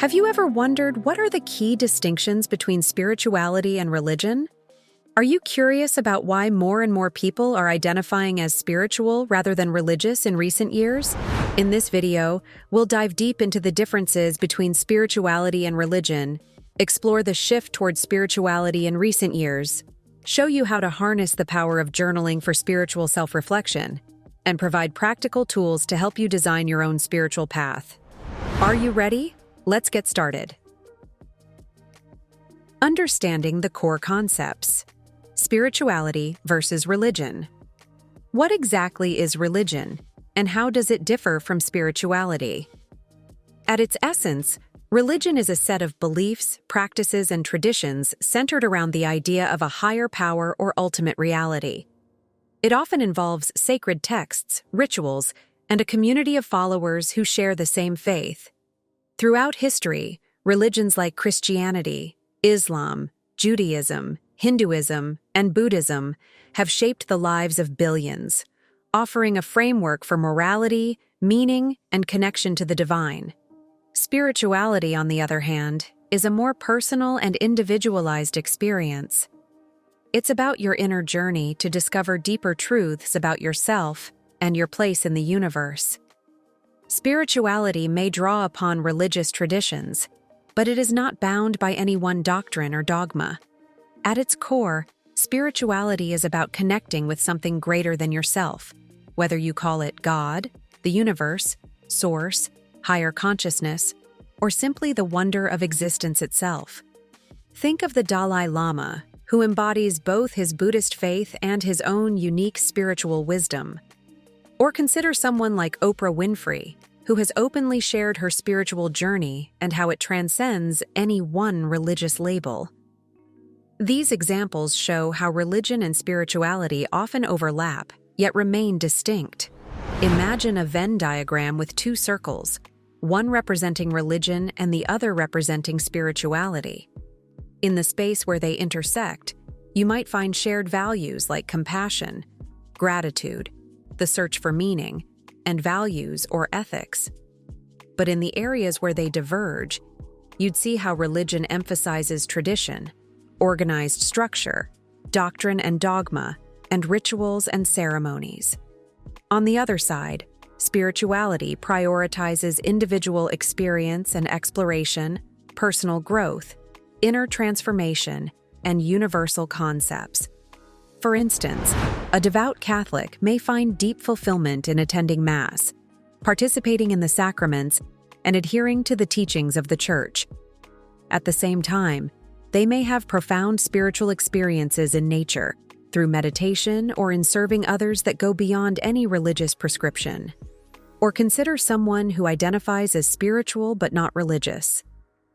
Have you ever wondered what are the key distinctions between spirituality and religion? Are you curious about why more and more people are identifying as spiritual rather than religious in recent years? In this video, we'll dive deep into the differences between spirituality and religion, explore the shift towards spirituality in recent years, show you how to harness the power of journaling for spiritual self-reflection, and provide practical tools to help you design your own spiritual path. Are you ready? Let's get started. Understanding the core concepts. Spirituality versus religion. What exactly is religion, and how does it differ from spirituality? At its essence, religion is a set of beliefs, practices, and traditions centered around the idea of a higher power or ultimate reality. It often involves sacred texts, rituals, and a community of followers who share the same faith. Throughout history, religions like Christianity, Islam, Judaism, Hinduism, and Buddhism have shaped the lives of billions, offering a framework for morality, meaning, and connection to the divine. Spirituality, on the other hand, is a more personal and individualized experience. It's about your inner journey to discover deeper truths about yourself and your place in the universe. Spirituality may draw upon religious traditions, but it is not bound by any one doctrine or dogma. At its core, spirituality is about connecting with something greater than yourself, whether you call it God, the universe, source, higher consciousness, or simply the wonder of existence itself. Think of the Dalai Lama, who embodies both his Buddhist faith and his own unique spiritual wisdom. Or consider someone like Oprah Winfrey, who has openly shared her spiritual journey and how it transcends any one religious label. These examples show how religion and spirituality often overlap, yet remain distinct. Imagine a Venn diagram with two circles, one representing religion and the other representing spirituality. In the space where they intersect, you might find shared values like compassion, gratitude, the search for meaning, and values or ethics. But in the areas where they diverge, you'd see how religion emphasizes tradition, organized structure, doctrine and dogma, and rituals and ceremonies. On the other side, spirituality prioritizes individual experience and exploration, personal growth, inner transformation, and universal concepts. For instance, a devout Catholic may find deep fulfillment in attending Mass, participating in the sacraments, and adhering to the teachings of the Church. At the same time, they may have profound spiritual experiences in nature, through meditation or in serving others that go beyond any religious prescription. Or consider someone who identifies as spiritual but not religious.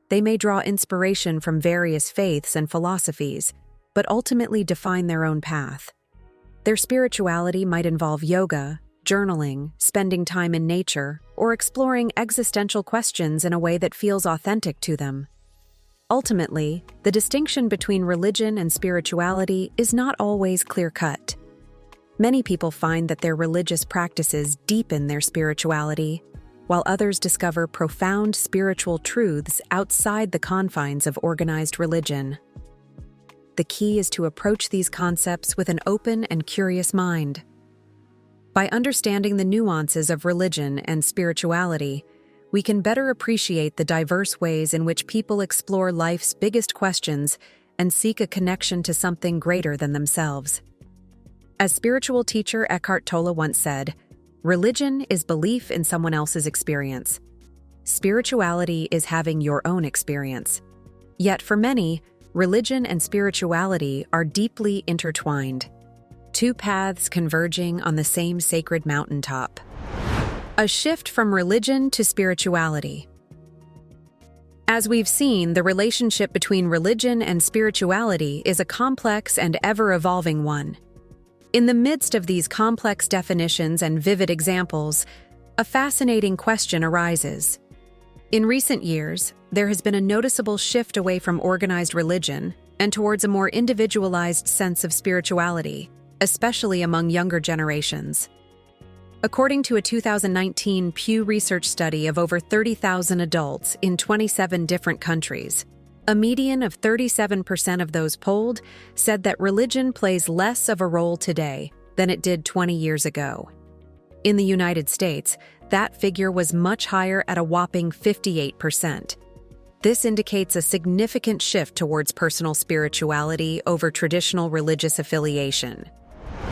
They may draw inspiration from various faiths and philosophies, but ultimately define their own path. Their spirituality might involve yoga, journaling, spending time in nature, or exploring existential questions in a way that feels authentic to them. Ultimately, the distinction between religion and spirituality is not always clear-cut. Many people find that their religious practices deepen their spirituality, while others discover profound spiritual truths outside the confines of organized religion. The key is to approach these concepts with an open and curious mind. By understanding the nuances of religion and spirituality, we can better appreciate the diverse ways in which people explore life's biggest questions and seek a connection to something greater than themselves. As spiritual teacher Eckhart Tolle once said, "Religion is belief in someone else's experience. Spirituality is having your own experience." Yet for many, religion and spirituality are deeply intertwined, two paths converging on the same sacred mountaintop. A shift from religion to spirituality. As we've seen, the relationship between religion and spirituality is a complex and ever-evolving one. In the midst of these complex definitions and vivid examples, a fascinating question arises. In recent years, there has been a noticeable shift away from organized religion and towards a more individualized sense of spirituality, especially among younger generations. According to a 2019 Pew Research study of over 30,000 adults in 27 different countries, a median of 37% of those polled said that religion plays less of a role today than it did 20 years ago. In the United States, that figure was much higher at a whopping 58%. This indicates a significant shift towards personal spirituality over traditional religious affiliation.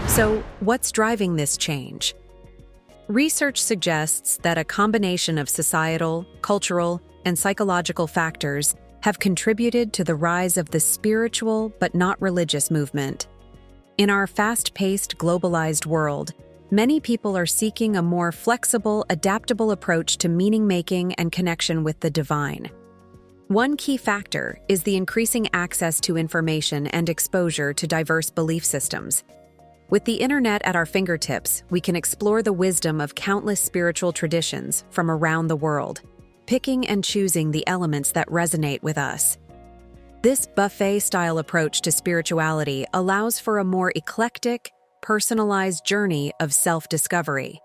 So, what's driving this change? Research suggests that a combination of societal, cultural, and psychological factors have contributed to the rise of the spiritual but not religious movement. In our fast-paced, globalized world, many people are seeking a more flexible, adaptable approach to meaning-making and connection with the divine. One key factor is the increasing access to information and exposure to diverse belief systems. With the internet at our fingertips, we can explore the wisdom of countless spiritual traditions from around the world, picking and choosing the elements that resonate with us. This buffet-style approach to spirituality allows for a more eclectic, personalized journey of self-discovery.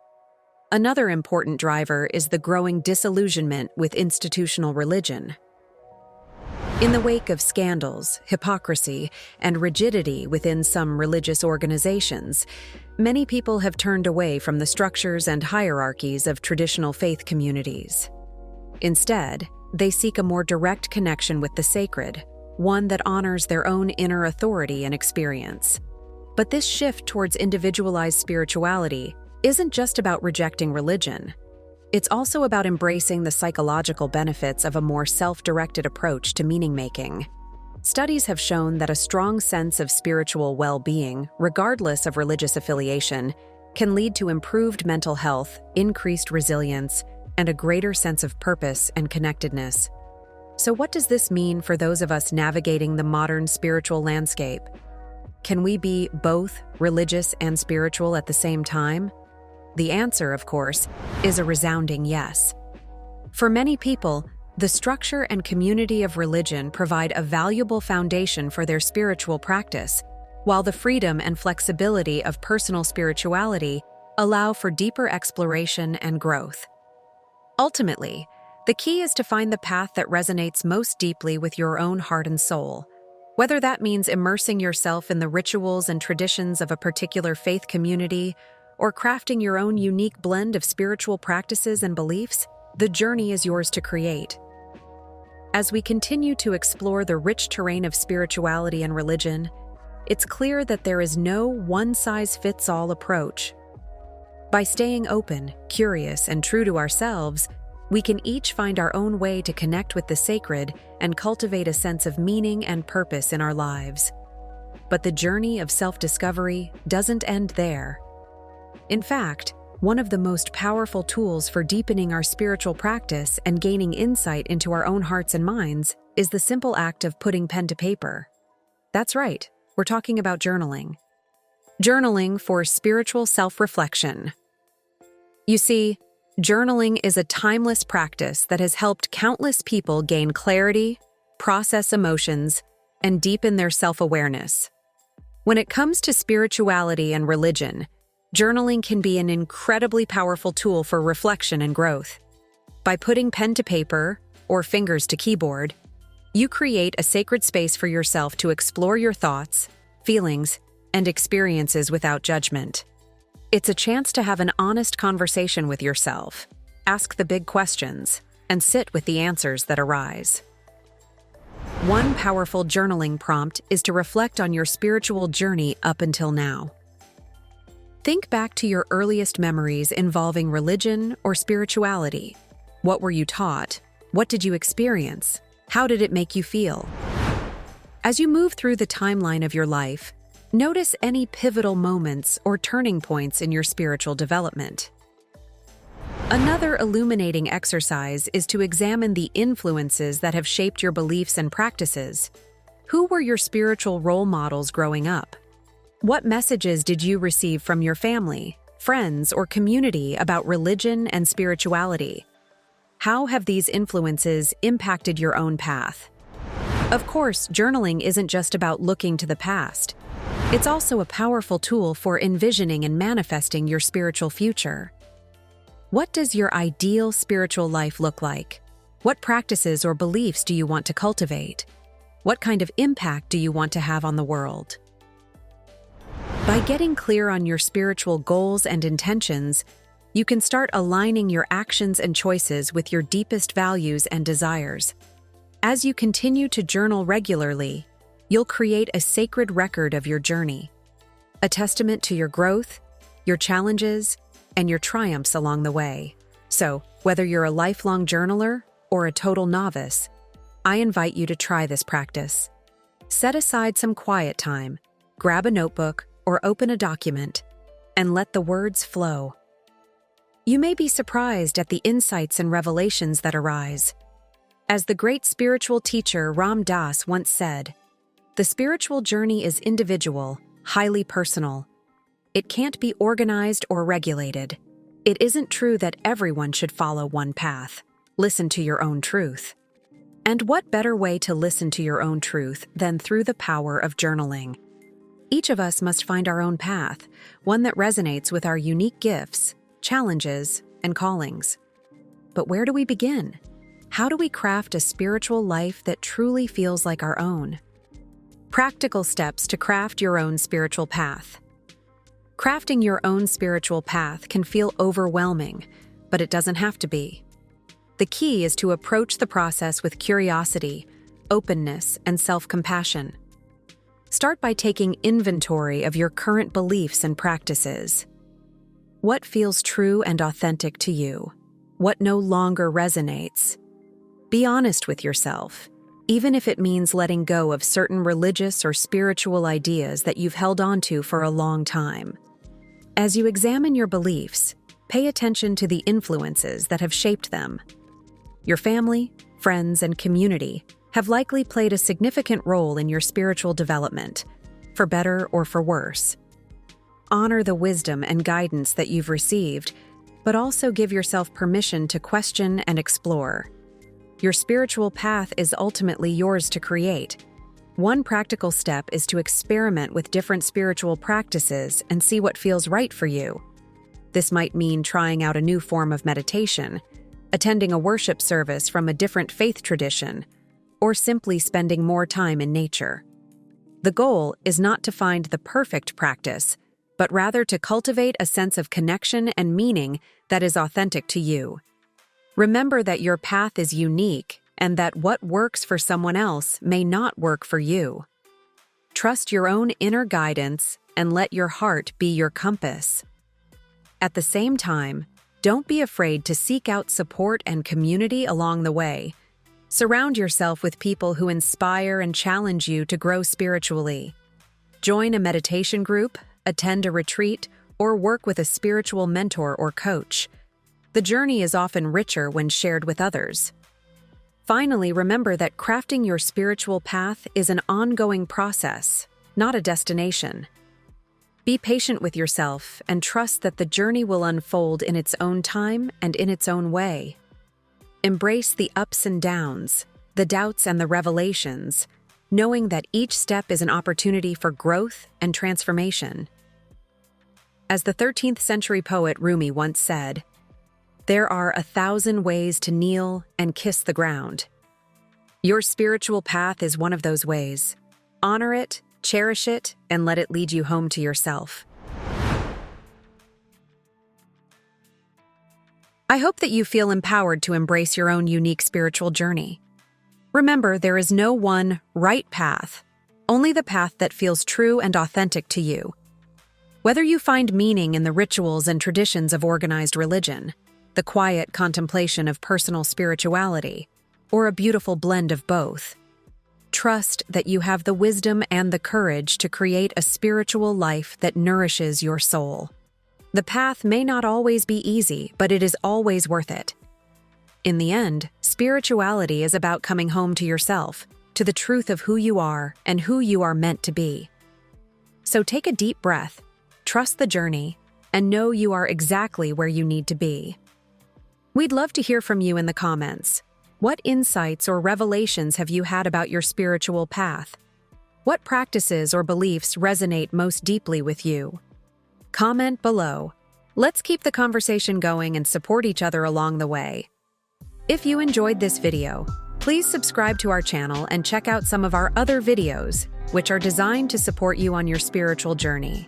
Another important driver is the growing disillusionment with institutional religion. In the wake of scandals, hypocrisy, and rigidity within some religious organizations, many people have turned away from the structures and hierarchies of traditional faith communities. Instead, they seek a more direct connection with the sacred, one that honors their own inner authority and experience. But this shift towards individualized spirituality isn't just about rejecting religion. It's also about embracing the psychological benefits of a more self-directed approach to meaning-making. Studies have shown that a strong sense of spiritual well-being, regardless of religious affiliation, can lead to improved mental health, increased resilience, and a greater sense of purpose and connectedness. So what does this mean for those of us navigating the modern spiritual landscape? Can we be both religious and spiritual at the same time? The answer, of course, is a resounding yes. For many people, the structure and community of religion provide a valuable foundation for their spiritual practice, while the freedom and flexibility of personal spirituality allow for deeper exploration and growth. Ultimately, the key is to find the path that resonates most deeply with your own heart and soul. Whether that means immersing yourself in the rituals and traditions of a particular faith community, or crafting your own unique blend of spiritual practices and beliefs, the journey is yours to create. As we continue to explore the rich terrain of spirituality and religion, it's clear that there is no one-size-fits-all approach. By staying open, curious, and true to ourselves, we can each find our own way to connect with the sacred and cultivate a sense of meaning and purpose in our lives. But the journey of self-discovery doesn't end there. In fact, one of the most powerful tools for deepening our spiritual practice and gaining insight into our own hearts and minds is the simple act of putting pen to paper. That's right, we're talking about journaling. Journaling for spiritual self-reflection. You see, journaling is a timeless practice that has helped countless people gain clarity, process emotions, and deepen their self-awareness. When it comes to spirituality and religion, journaling can be an incredibly powerful tool for reflection and growth. By putting pen to paper, or fingers to keyboard, you create a sacred space for yourself to explore your thoughts, feelings, and experiences without judgment. It's a chance to have an honest conversation with yourself, ask the big questions, and sit with the answers that arise. One powerful journaling prompt is to reflect on your spiritual journey up until now. Think back to your earliest memories involving religion or spirituality. What were you taught? What did you experience? How did it make you feel? As you move through the timeline of your life, notice any pivotal moments or turning points in your spiritual development. Another illuminating exercise is to examine the influences that have shaped your beliefs and practices. Who were your spiritual role models growing up? What messages did you receive from your family, friends, or community about religion and spirituality? How have these influences impacted your own path? Of course, journaling isn't just about looking to the past. It's also a powerful tool for envisioning and manifesting your spiritual future. What does your ideal spiritual life look like? What practices or beliefs do you want to cultivate? What kind of impact do you want to have on the world? By getting clear on your spiritual goals and intentions, you can start aligning your actions and choices with your deepest values and desires. As you continue to journal regularly, you'll create a sacred record of your journey, a testament to your growth, your challenges, and your triumphs along the way. So, whether you're a lifelong journaler or a total novice, I invite you to try this practice. Set aside some quiet time, grab a notebook or open a document, and let the words flow. You may be surprised at the insights and revelations that arise. As the great spiritual teacher Ram Dass once said, "The spiritual journey is individual, highly personal. It can't be organized or regulated. It isn't true that everyone should follow one path. Listen to your own truth." And what better way to listen to your own truth than through the power of journaling? Each of us must find our own path, one that resonates with our unique gifts, challenges, and callings. But where do we begin? How do we craft a spiritual life that truly feels like our own? Practical steps to craft your own spiritual path. Crafting your own spiritual path can feel overwhelming, but it doesn't have to be. The key is to approach the process with curiosity, openness, and self-compassion. Start by taking inventory of your current beliefs and practices. What feels true and authentic to you? What no longer resonates? Be honest with yourself, even if it means letting go of certain religious or spiritual ideas that you've held onto for a long time. As you examine your beliefs, pay attention to the influences that have shaped them. Your family, friends, and community have likely played a significant role in your spiritual development, for better or for worse. Honor the wisdom and guidance that you've received, but also give yourself permission to question and explore. Your spiritual path is ultimately yours to create. One practical step is to experiment with different spiritual practices and see what feels right for you. This might mean trying out a new form of meditation, attending a worship service from a different faith tradition, or simply spending more time in nature. The goal is not to find the perfect practice, but rather to cultivate a sense of connection and meaning that is authentic to you. Remember that your path is unique and that what works for someone else may not work for you. Trust your own inner guidance and let your heart be your compass. At the same time, don't be afraid to seek out support and community along the way. Surround yourself with people who inspire and challenge you to grow spiritually. Join a meditation group, attend a retreat, or work with a spiritual mentor or coach. The journey is often richer when shared with others. Finally, remember that crafting your spiritual path is an ongoing process, not a destination. Be patient with yourself and trust that the journey will unfold in its own time and in its own way. Embrace the ups and downs, the doubts and the revelations, knowing that each step is an opportunity for growth and transformation. As the 13th century poet Rumi once said, "There are 1,000 ways to kneel and kiss the ground." Your spiritual path is one of those ways. Honor it, cherish it, and let it lead you home to yourself. I hope that you feel empowered to embrace your own unique spiritual journey. Remember, there is no one right path, only the path that feels true and authentic to you. Whether you find meaning in the rituals and traditions of organized religion, the quiet contemplation of personal spirituality, or a beautiful blend of both, trust that you have the wisdom and the courage to create a spiritual life that nourishes your soul. The path may not always be easy, but it is always worth it. In the end, spirituality is about coming home to yourself, to the truth of who you are and who you are meant to be. So take a deep breath, trust the journey, and know you are exactly where you need to be. We'd love to hear from you in the comments. What insights or revelations have you had about your spiritual path? What practices or beliefs resonate most deeply with you? Comment below. Let's keep the conversation going and support each other along the way. If you enjoyed this video, please subscribe to our channel and check out some of our other videos, which are designed to support you on your spiritual journey.